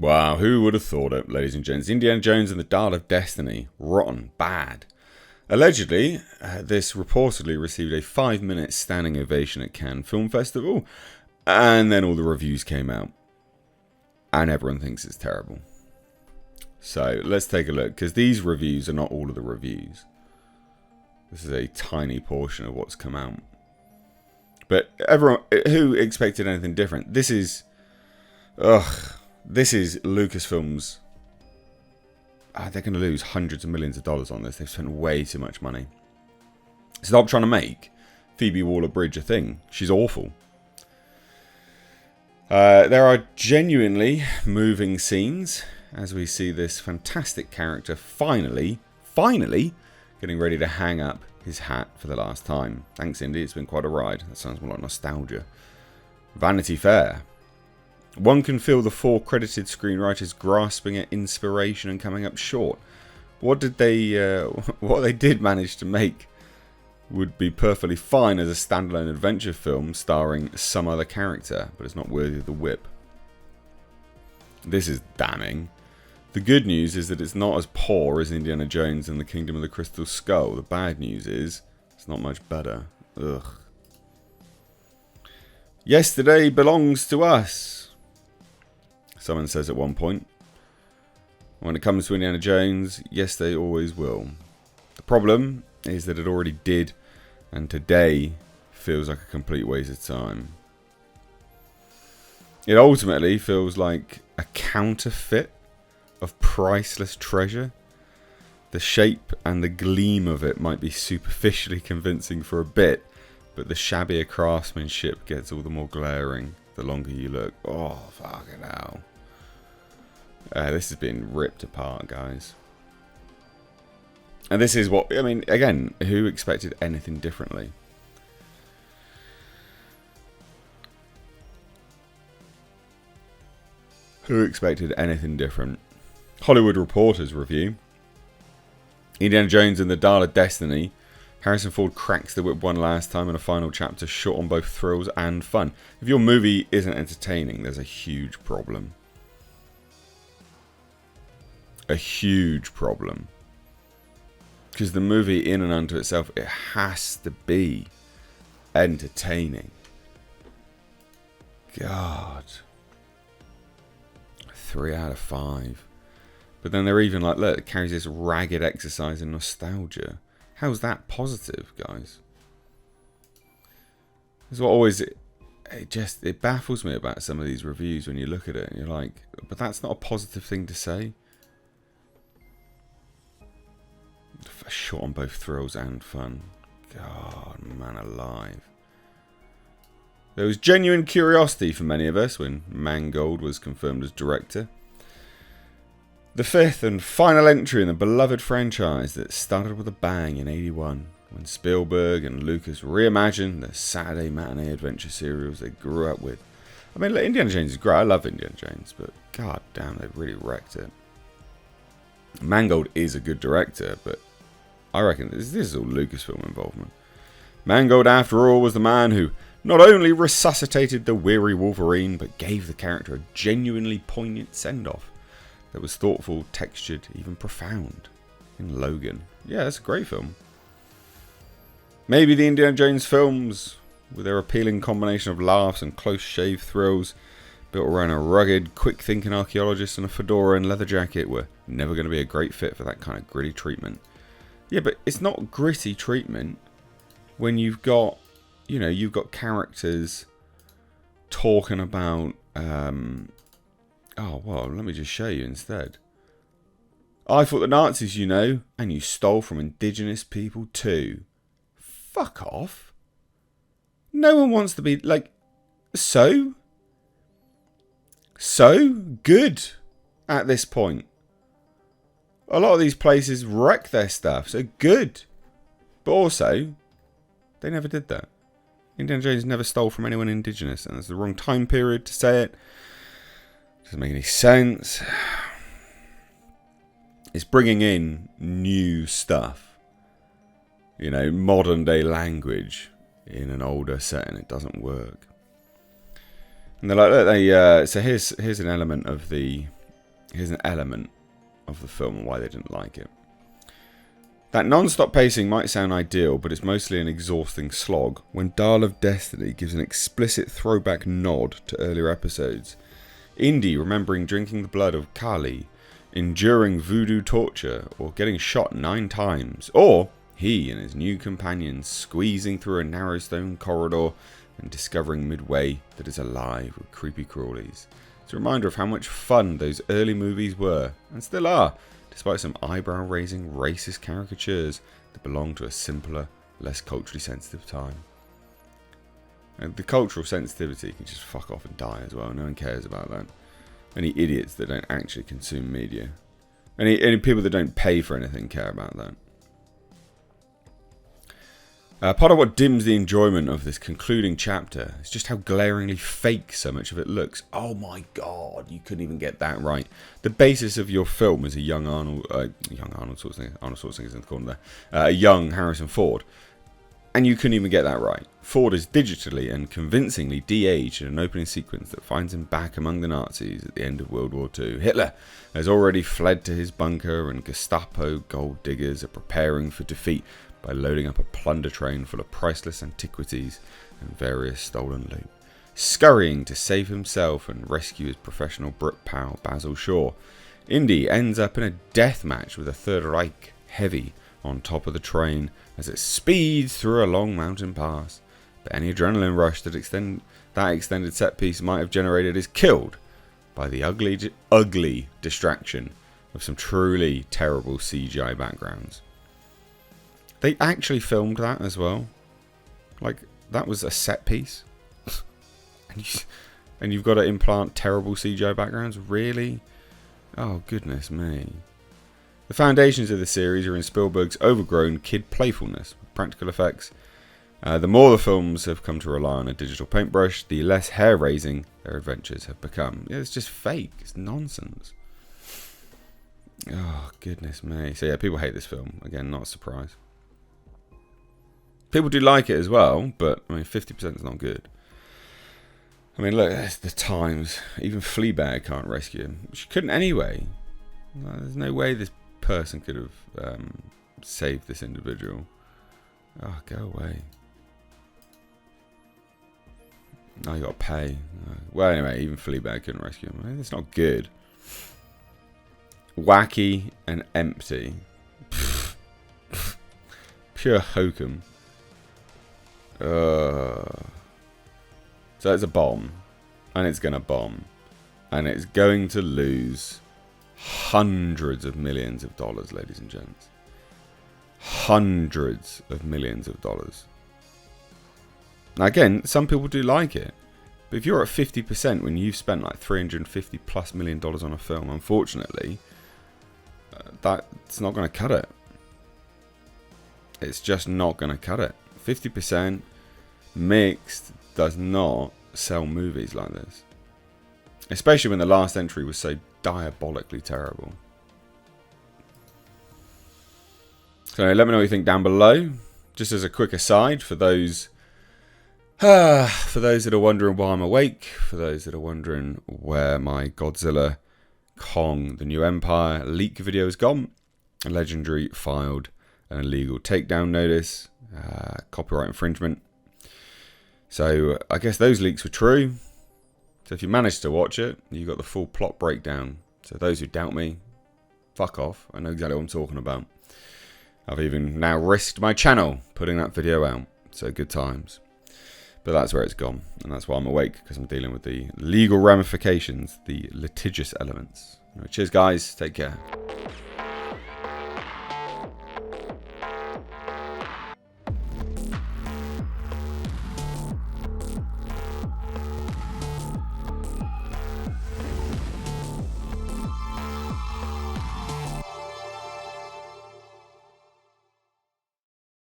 Wow, who would have thought it, ladies and gents? Indiana Jones and the Dial of Destiny. Rotten. Bad. Allegedly, this reportedly received a 5-minute standing ovation at Cannes Film Festival, and then all the reviews came out. And everyone thinks it's terrible. So, let's take a look, because these reviews are not all of the reviews. This is a tiny portion of what's come out. But everyone, who expected anything different? This is Lucasfilm's. They're going to lose hundreds of millions of dollars on this. They've spent way too much money. Stop trying to make Phoebe Waller-Bridge a thing. She's awful. There are genuinely moving scenes as we see this fantastic character finally getting ready to hang up his hat for the last time. Thanks, Indy. It's been quite a ride. That sounds more like nostalgia. Vanity Fair. One can feel the 4 credited screenwriters grasping at inspiration and coming up short. What they did manage to make would be perfectly fine as a standalone adventure film starring some other character, but it's not worthy of the whip. This is damning. The good news is that it's not as poor as Indiana Jones and the Kingdom of the Crystal Skull. The bad news is it's not much better. Ugh. Yesterday belongs to us, someone says at one point. When it comes to Indiana Jones, yesterday always will. The problem is that it already did, and today feels like a complete waste of time. It ultimately feels like a counterfeit of priceless treasure. The shape and the gleam of it might be superficially convincing for a bit, but the shabbier craftsmanship gets all the more glaring the longer you look. Oh, fucking hell. This has been ripped apart, guys. And this is what, I mean, again, who expected anything differently? Who expected anything different? Hollywood Reporter's review. Indiana Jones and the Dial of Destiny. Harrison Ford cracks the whip one last time in a final chapter, short on both thrills and fun. If your movie isn't entertaining, there's a huge problem. A huge problem. Because the movie in and unto itself, it has to be entertaining. God. 3 out of 5. But then they're even like, look, it carries this ragged exercise in nostalgia. How's that positive, guys? That's what always, it baffles me about some of these reviews when you look at it and you're like, but that's not a positive thing to say. Shot on both thrills and fun. God, man alive. There was genuine curiosity for many of us when Mangold was confirmed as director. The 5th and final entry in the beloved franchise that started with a bang in '81 when Spielberg and Lucas reimagined the Saturday matinee adventure serials they grew up with. I mean, Indiana Jones is great. I love Indiana Jones, but god damn, they really wrecked it. Mangold is a good director, but I reckon this is all Lucasfilm involvement. Mangold, after all, was the man who not only resuscitated the weary Wolverine, but gave the character a genuinely poignant send-off that was thoughtful, textured, even profound in Logan. Yeah, that's a great film. Maybe the Indiana Jones films, with their appealing combination of laughs and close-shave thrills, built around a rugged, quick-thinking archaeologist in a fedora and leather jacket, were never going to be a great fit for that kind of gritty treatment. Yeah, but it's not gritty treatment when you've got, you know, you've got characters talking about, oh, well, let me just show you instead. I fought the Nazis, you know, and you stole from indigenous people too. Fuck off. No one wants to be, like, so good at this point. A lot of these places wreck their stuff, so good. But also, they never did that. Indiana Jones never stole from anyone indigenous, and it's the wrong time period to say it. Doesn't make any sense. It's bringing in new stuff. You know, modern day language in an older setting. It doesn't work. And they're like, look, so here's an element of the here's an element of the film and why they didn't like it. That non-stop pacing might sound ideal, but it's mostly an exhausting slog. When Dial of Destiny gives an explicit throwback nod to earlier episodes, Indy remembering drinking the blood of Kali, enduring voodoo torture, or getting shot 9 times, or he and his new companions squeezing through a narrow stone corridor and discovering Midway that is alive with creepy crawlies. It's a reminder of how much fun those early movies were, and still are, despite some eyebrow-raising racist caricatures that belong to a simpler, less culturally sensitive time. And the cultural sensitivity can just fuck off and die as well. No one cares about that. Any idiots that don't actually consume media. Any people that don't pay for anything care about that. Part of what dims the enjoyment of this concluding chapter is just how glaringly fake so much of it looks. Oh my god, you couldn't even get that right. The basis of your film is a young Arnold Schwarzenegger's in the corner there, a young Harrison Ford, and you couldn't even get that right. Ford is digitally and convincingly de-aged in an opening sequence that finds him back among the Nazis at the end of World War II. Hitler has already fled to his bunker, and Gestapo gold diggers are preparing for defeat by loading up a plunder train full of priceless antiquities and various stolen loot. Scurrying to save himself and rescue his professional Brit pal Basil Shaw, Indy ends up in a death match with a Third Reich heavy on top of the train as it speeds through a long mountain pass. But any adrenaline rush that extended set piece might have generated is killed by the ugly distraction of some truly terrible CGI backgrounds. They actually filmed that as well. Like, that was a set piece. and you've got to implant terrible CGI backgrounds? Really? Oh, goodness me. The foundations of the series are in Spielberg's overgrown kid playfulness with practical effects. The more the films have come to rely on a digital paintbrush, the less hair-raising their adventures have become. Yeah, it's just fake. It's nonsense. Oh, goodness me. So yeah, people hate this film. Again, not a surprise. People do like it as well, but I mean, 50% is not good. I mean, look, that's the times. Even Fleabag can't rescue him. She couldn't anyway. There's no way this person could have saved this individual. Oh, go away. Now you got to pay. Well, anyway, even Fleabag couldn't rescue him. I mean, it's not good. Wacky and empty. Pure hokum. So it's a bomb, and it's going to bomb, and it's going to lose hundreds of millions of dollars, ladies and gents. Hundreds of millions of dollars. Now again, some people do like it, but if you're at 50% when you've spent like $350+ million on a film, unfortunately, that's not going to cut it. It's just not going to cut it. 50% mixed does not sell movies like this. Especially when the last entry was so diabolically terrible. So let me know what you think down below. Just as a quick aside, for those that are wondering why I'm awake, for those that are wondering where my Godzilla Kong The New Empire leak video has gone, Legendary filed an illegal takedown notice, copyright infringement. So I guess those leaks were true. So if you managed to watch it, you got the full plot breakdown. So those who doubt me, fuck off. I know exactly what I'm talking about. I've even now risked my channel putting that video out. So good times. But that's where it's gone. And that's why I'm awake, because I'm dealing with the legal ramifications, the litigious elements. Anyway, cheers guys, take care.